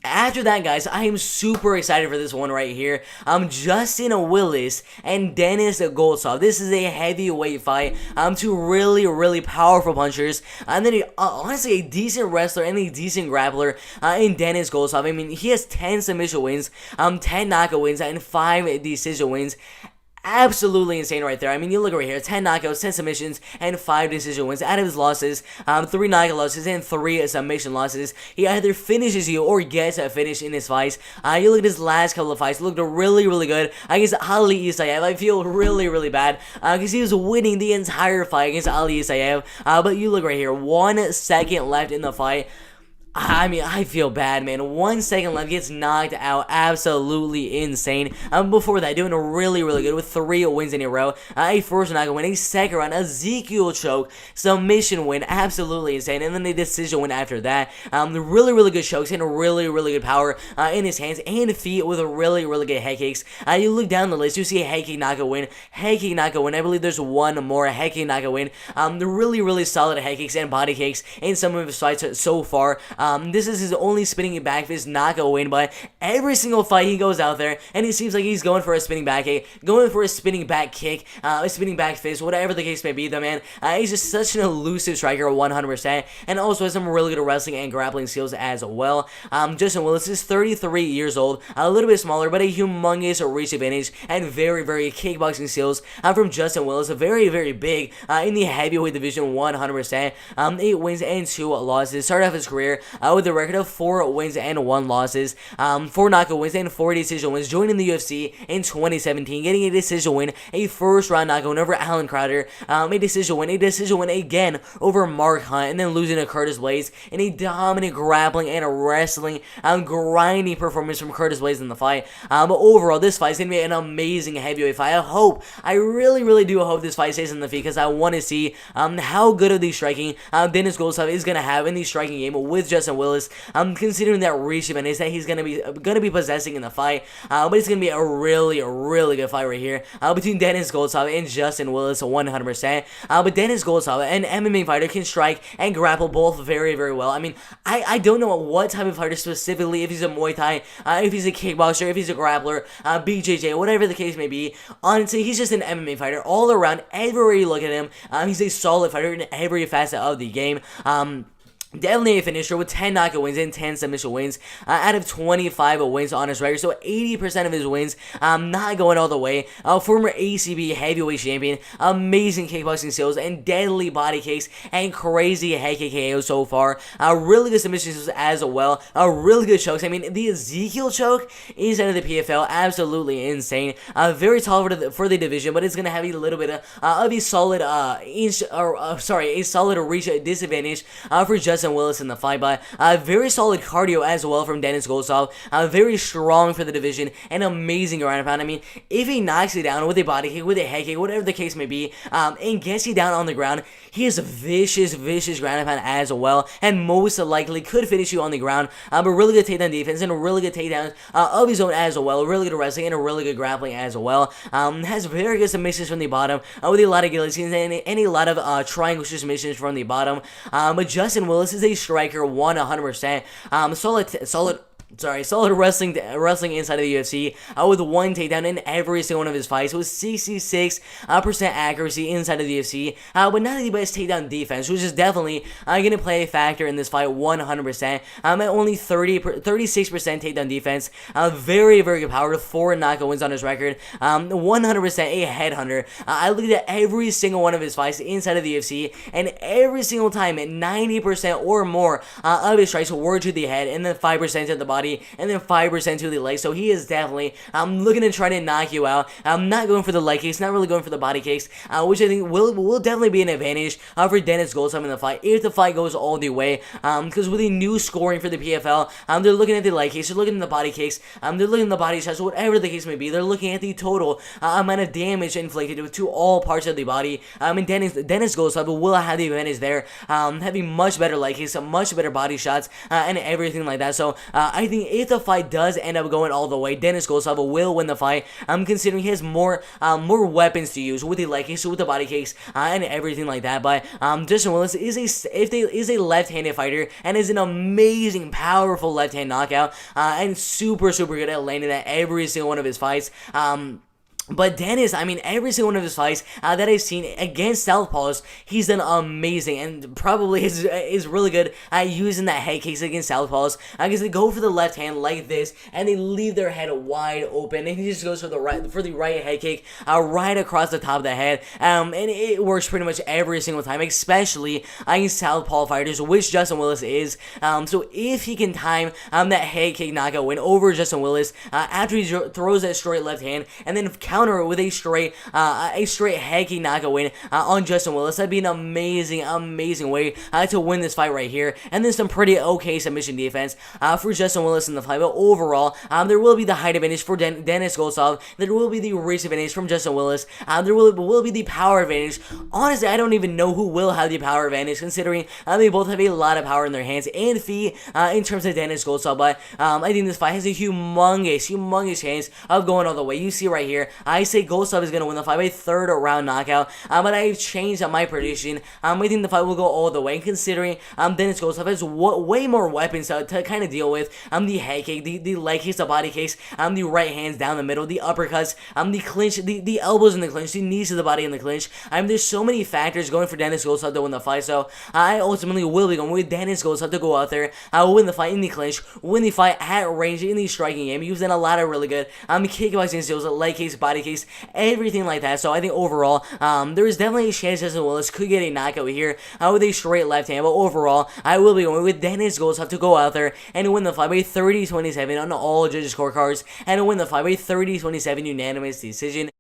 After that, guys, I am super excited for this one right here. Justin Willis and Denis Goltsov. This is a heavyweight fight. Two really, really powerful punchers. And then, honestly, a decent wrestler and a decent grappler in Denis Goltsov. I mean, he has 10 submission wins, 10 knockout wins, and 5 decision wins. Absolutely insane right there. I mean, you look right here, 10 knockouts, 10 submissions, and 5 decision wins. Out of his losses, 3 knockout losses and 3 submission losses. He either finishes you or gets a finish in his fights. You look at his last couple of fights, looked really, really good against Ali Isaev. I feel really, really bad because he was winning the entire fight against Ali Isaev. But you look right here, 1 second left in the fight. I mean, I feel bad, man. 1 second left, gets knocked out. Absolutely insane. Before that, doing really, really good with 3 wins in a row. A first knockout win, a second round, Ezekiel choke, submission win. Absolutely insane. And then a decision win after that. Really, really good chokes and really, really good power in his hands and feet with really, really good head kicks. You look down the list, you see a head kick knockout win. Head kick knockout win. I believe there's one more head kick knockout win. Really, really solid head kicks and body kicks in some of his fights so far. This is his only spinning back fist knockout win, but every single fight he goes out there, and it seems like he's going for a spinning back kick, going for a spinning back kick, a spinning back fist, whatever the case may be, though, man. He's just such an elusive striker, 100%, and also has some really good wrestling and grappling skills as well. Justin Willis is 33 years old, a little bit smaller, but a humongous reach advantage, and very, very kickboxing skills from Justin Willis, very, very big in the heavyweight division, 100%. 8 wins and 2 losses. Started off his career with a record of 4 wins and 1 losses, 4 knockout wins and 4 decision wins, joining the UFC in 2017, getting a decision win, a first round knockout win over Alan Crowder, a decision win again over Mark Hunt, and then losing to Curtis Blades in a dominant grappling and wrestling, grinding performance from Curtis Blades in the fight. But overall, this fight is going to be an amazing heavyweight fight. I really, really do hope this fight stays in the feet because I want to see how good of the striking Denis Goltsov is going to have in the striking game with Justin Willis. Considering that reach advantage that he's gonna be possessing in the fight, but it's gonna be a really, really good fight right here between Denis Goltsov and Justin Willis, 100%. But Denis Goltsov, an MMA fighter, can strike and grapple both very, very well. I mean, I don't know what type of fighter specifically, if he's a Muay Thai, if he's a kickboxer, if he's a grappler, BJJ, whatever the case may be. Honestly, he's just an MMA fighter all around. Everywhere you look at him, he's a solid fighter in every facet of the game. Definitely a finisher with 10 knockout wins and 10 submission wins out of 25 wins on his record. So 80% of his wins not going all the way. Former ACB heavyweight champion. Amazing kickboxing skills and deadly body kicks and crazy head kick KO so far. Really good submissions as well. Really good chokes. I mean, the Ezekiel choke inside of the PFL, absolutely insane. Very tall for the division, but it's going to have a little bit of a solid a solid reach disadvantage for Justin Willis in the fight, but very solid cardio as well from Denis Goltsov. Very strong for the division and amazing ground and pound. I mean, if he knocks you down with a body kick, with a head kick, whatever the case may be, and gets you down on the ground, he is vicious ground and pound as well, and most likely could finish you on the ground. But really good takedown defense and really good takedowns of his own as well. Really good wrestling and a really good grappling as well. Has very good submissions from the bottom with a lot of guillotines and a lot of triangle submissions from the bottom. But Justin Willis is a striker, 100%. Solid wrestling inside of the UFC with 1 takedown in every single one of his fights, with 66% accuracy inside of the UFC, but not the best takedown defense, which is definitely going to play a factor in this fight, 100%. At only 36% takedown defense, very, very good power, 4 knockout wins on his record, 100% a headhunter. I looked at every single one of his fights inside of the UFC, and every single time, 90% or more of his strikes were to the head, and then 5% to the body, and then 5% to the leg. So he is definitely looking to try to knock you out. Not going for the leg kicks, not really going for the body kicks, which I think will definitely be an advantage for Denis Goltsov in the fight if the fight goes all the way. Because with the new scoring for the PFL, they're looking at the leg kicks, they're looking at the body kicks, they're looking at the body shots, whatever the case may be. They're looking at the total amount of damage inflicted to all parts of the body. And Denis Goltsov will have the advantage there, having much better leg kicks, much better body shots, and everything like that. So I think if the fight does end up going all the way, Denis Goltsov will win the fight. I'm considering he has more weapons to use with the leg kicks, with the body kicks, and everything like that. But Justin Willis is a left-handed fighter and is an amazing, powerful left-hand knockout, and super good at landing at every single one of his fights. But Denis, I mean, every single one of his fights that I've seen against Southpaws, he's done amazing, and probably is really good at using that head kicks against Southpaws, because they go for the left hand like this, and they leave their head wide open, and he just goes for the right head kick, right across the top of the head, and it works pretty much every single time, especially against Southpaw fighters, which Justin Willis is. So if he can time that head kick knockout win over Justin Willis after he throws that straight left hand, and then counter it with a straight head kick knockout win on Justin Willis, that'd be an amazing way to win this fight right here. And then some pretty okay submission defense for Justin Willis in the fight. But overall, there will be the height advantage for Denis Goltsov. There will be the reach advantage from Justin Willis. There will be the power advantage. Honestly, I don't even know who will have the power advantage, considering they both have a lot of power in their hands and feet in terms of Denis Goltsov. But I think this fight has a humongous chance of going all the way. You see right here, I say Goltsov is going to win the fight by third round knockout, but I've changed my prediction. I think the fight will go all the way, considering Denis Goltsov has way more weapons to kind of deal with. The head kick, the leg kicks, the body kicks, the right hands down the middle, the uppercuts, the clinch, the elbows in the clinch, the knees to the body in the clinch. There's so many factors going for Denis Goltsov to win the fight, so I ultimately will be going with Denis Goltsov to go out there, win the fight in the clinch, win the fight at range in the striking game. He's done a lot of really good kickboxing skills, leg kicks, body kicks, everything like that. So I think overall, there is definitely a chance Justin Willis could get a knockout here with a straight left hand. But overall, I will be going with Denis Goltsov to go out there and win the fight by 30-27 on all judges' scorecards, and win the fight by 30-27 unanimous decision.